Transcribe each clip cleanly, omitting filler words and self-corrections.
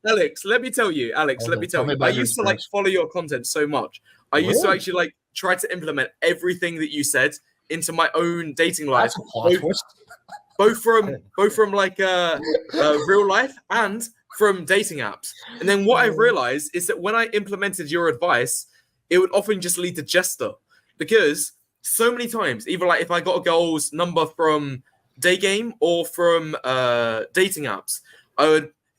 Alex, let me tell you. Alex, let me tell you. I used to like follow your content so much. I used to actually like try to implement everything that you said into my own dating life, both from like real life and from dating apps. And then what I realized is that when I implemented your advice, it would often just lead to jester, because so many times, either like if I got a girl's number from day game or from dating apps,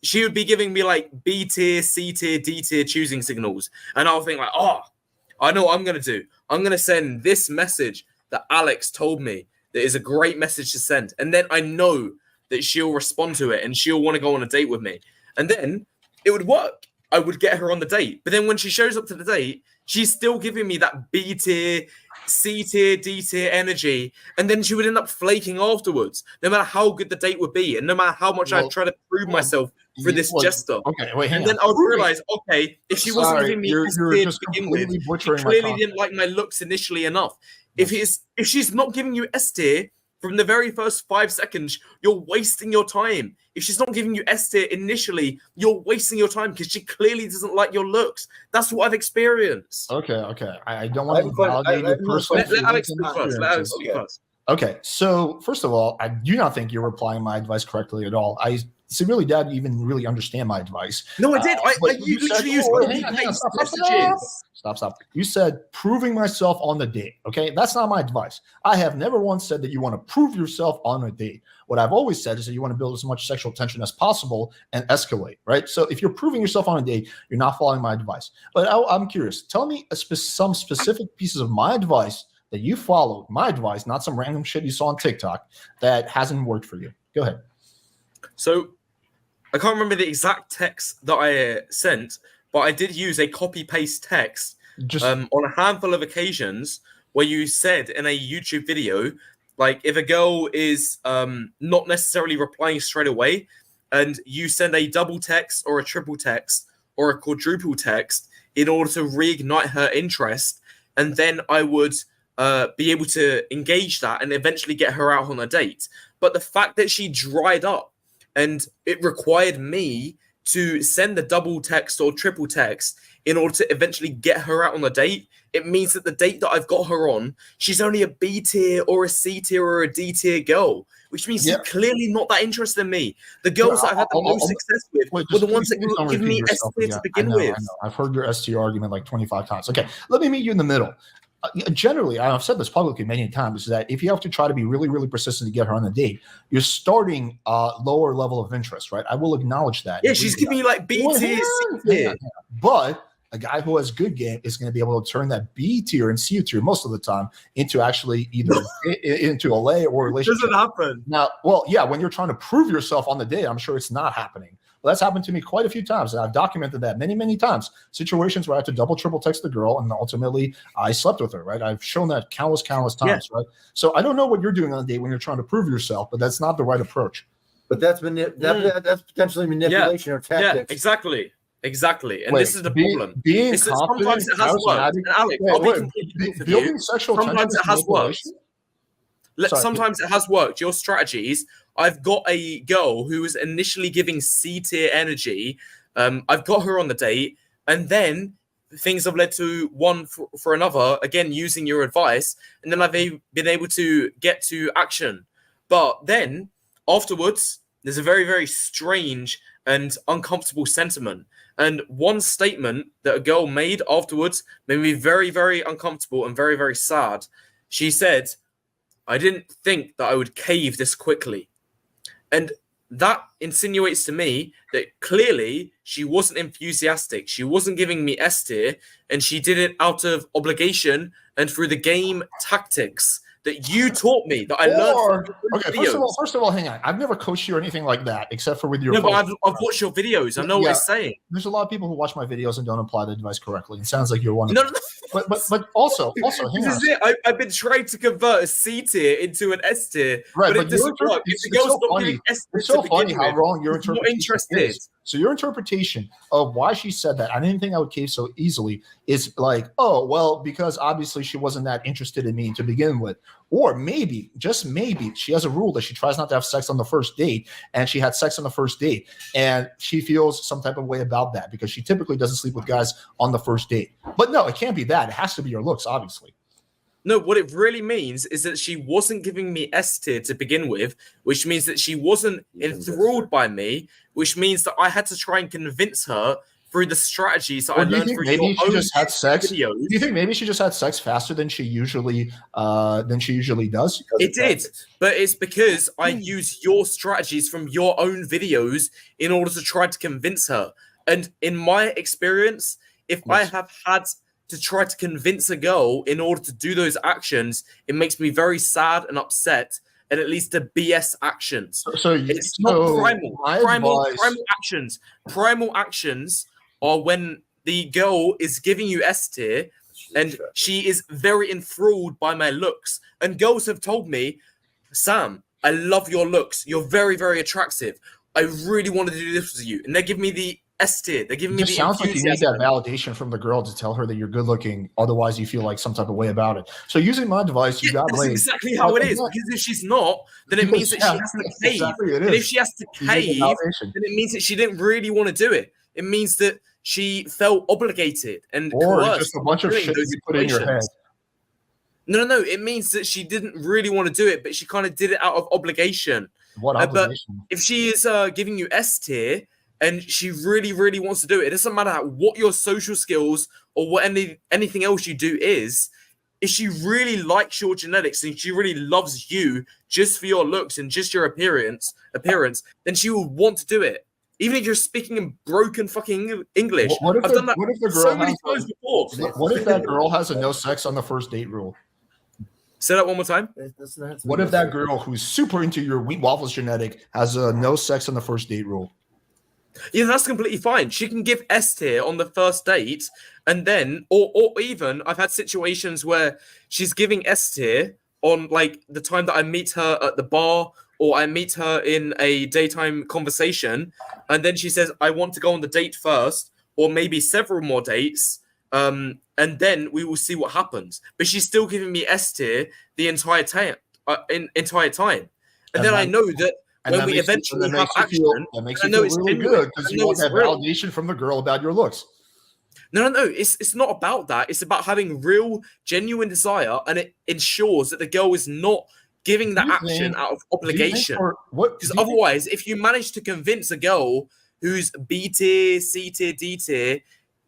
she would be giving me like B tier, C tier, D tier choosing signals. And I'll think like, oh, I know what I'm going to do. I'm going to send this message that Alex told me that is a great message to send. And then I know that she'll respond to it and she'll want to go on a date with me. And then it would work. I would get her on the date. But then when she shows up to the date, she's still giving me that B tier, C tier, D tier energy. And then she would end up flaking afterwards, no matter how good the date would be. And no matter how much I try to prove myself for this jester. Okay, wait, and then I would realize, okay, if she wasn't giving me S tier to begin with, she clearly didn't like my looks initially enough. If she's not giving you S tier from the very first 5 seconds, you're wasting your time. If she's not giving you S tier initially, you're wasting your time because she clearly doesn't like your looks. That's what I've experienced. Okay. I don't want to validate your personal. Let Alex speak first. Okay, so first of all, I do not think you're applying my advice correctly at all. I really doubt you even really understand my advice. No, I did. I literally used messages. Stop. You said proving myself on the date. Okay, that's not my advice. I have never once said that you want to prove yourself on a date. What I've always said is that you want to build as much sexual tension as possible and escalate, right? So if you're proving yourself on a date, you're not following my advice. But I'm curious. Tell me some specific pieces of my advice that you followed, my advice, not some random shit you saw on TikTok, that hasn't worked for you. Go ahead. So I can't remember the exact text that I sent, but I did use a copy-paste text on a handful of occasions where you said in a YouTube video, like if a girl is not necessarily replying straight away and you send a double text or a triple text or a quadruple text in order to reignite her interest, and then I would be able to engage that and eventually get her out on a date. But the fact that she dried up and it required me to send the double text or triple text in order to eventually get her out on a date, it means that the date that I've got her on, she's only a B tier or a C tier or a D tier girl, which means she's clearly not that interested in me. The girls that I've had the most success with were the ones that give me S tier to begin with. I know. I've heard your S tier argument like 25 times. Okay, let me meet you in the middle. Generally, I've said this publicly many times, is that if you have to try to be really, really persistent to get her on a date, you're starting a lower level of interest, right? I will acknowledge that. Yeah, she's giving you like B tier, C tier. But a guy who has good game is going to be able to turn that B tier and C tier most of the time into actually either into a lay or a relationship. Doesn't happen. Now, well, yeah, when you're trying to prove yourself on the date, I'm sure it's not happening. Well, that's happened to me quite a few times, and I've documented that many, many times. Situations where I had to double, triple text the girl, and ultimately I slept with her, right? I've shown that countless times, right? So I don't know what you're doing on a date when you're trying to prove yourself, but that's not the right approach. But that's potentially manipulation or tactics. Yeah, exactly. And this is the problem. Sometimes it has worked. And Alex, sometimes it has worked. Sometimes it has worked. Your strategies. I've got a girl who was initially giving C tier energy. I've got her on the date, and then things have led to one for another, again, using your advice, and then I've been able to get to action. But then afterwards, there's a very, very strange and uncomfortable sentiment. And one statement that a girl made afterwards made me very, very uncomfortable and very, very sad. She said, "I didn't think that I would cave this quickly." And that insinuates to me that clearly she wasn't enthusiastic. She wasn't giving me S tier, and she did it out of obligation and through the game tactics that you taught me, that I learned from your videos. First of all, hang on. I've never coached you or anything like that, except for with your. No, but I've watched your videos. I know what it's saying. There's a lot of people who watch my videos and don't apply the advice correctly. It sounds like you're one of them. No. But also, hang on. I've been trying to convert a C tier into an S tier, right? But it doesn't work. It's so funny. It's so funny how wrong your interpretation is. So your interpretation of why she said that, I didn't think I would cave so easily, is like, oh, well, because obviously she wasn't that interested in me to begin with. Or maybe, just maybe, she has a rule that she tries not to have sex on the first date, and she had sex on the first date, and she feels some type of way about that because she typically doesn't sleep with guys on the first date. But no, it can't be that. It has to be your looks, obviously. No, what it really means is that she wasn't giving me S tier to begin with, which means that she wasn't enthralled by me, which means that I had to try and convince her through the strategies that I learned through maybe your she own just had sex. videos. Do you think maybe she just had sex faster than she usually does? It did, but it's because I use your strategies from your own videos in order to try to convince her. And in my experience, if I have had to try to convince a girl in order to do those actions, it makes me very sad and upset, and it leads to BS actions. So it's not primal. Primal actions. Primal actions are when the girl is giving you S tier and she is very enthralled by my looks. And girls have told me, Sam, I love your looks. You're very, very attractive. I really want to do this with you. And they give me the S tier. They're giving me the sounds like you need that validation from the girl to tell her that you're good looking. Otherwise, you feel like some type of way about it. So using my advice, you got laid. That's exactly how it is. Because if she's not, then it means that she has to cave. Exactly and if she has to cave, then it means that she didn't really want to do it. It means that she felt obligated and coerced. Just a bunch of shit you put in your head. No. It means that she didn't really want to do it, but she kind of did it out of obligation. What obligation? But if she is giving you S tier, and she really, really wants to do it, it doesn't matter what your social skills or what anything else you do is. If she really likes your genetics and she really loves you just for your looks and just your appearance, then she will want to do it. Even if you're speaking in broken fucking English. I've done that so many times before. What if that girl has a no sex on the first date rule? Say that one more time. What if that girl who's super into your wheat waffles genetic has a no sex on the first date rule? Yeah, that's completely fine. She can give S tier on the first date, and then, or even I've had situations where she's giving S tier on like the time that I meet her at the bar, or I meet her in a daytime conversation, and then she says, I want to go on the date first, or maybe several more dates, and then we will see what happens. But she's still giving me S tier the entire time, and then I know that when we eventually have action, that makes you feel really good because you want that validation from the girl about your looks. No. It's not about that. It's about having real, genuine desire, and it ensures that the girl is not giving the action out of obligation. Because otherwise, if you manage to convince a girl who's B tier, C tier, D tier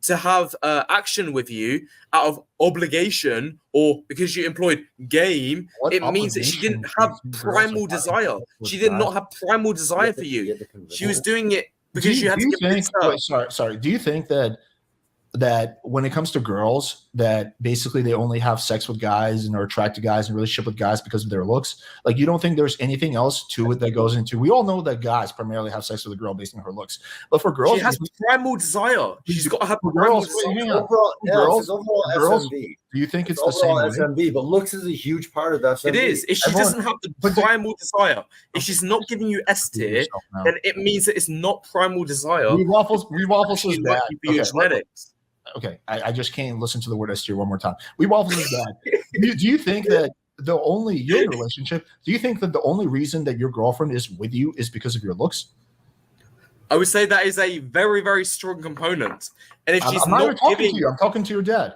to have action with you out of obligation or because you employed game, it means that she didn't have primal desire. She did not have primal desire for you. She was doing it because you had to convince her. Sorry. Do you think that when it comes to girls, that basically they only have sex with guys and are attracted to guys and relationship with guys because of their looks? Like, you don't think there's anything else to it that goes into? We all know that guys primarily have sex with a girl based on her looks, but for girls, she has primal desire. She's got to have primal desire. Girls, do you think it's the same SMV? But looks is a huge part of SMV. It is. If she doesn't have the primal desire, if she's not giving you S tier, then it means that it's not primal desire. Waffles is bad. Genetics. Okay, I just can't listen to the word S tier one more time. Waffles is bad. Do you think that you're in a relationship? Do you think that the only reason that your girlfriend is with you is because of your looks? I would say that is a very, very strong component. And if she's I'm not talking to you, I'm talking to your dad.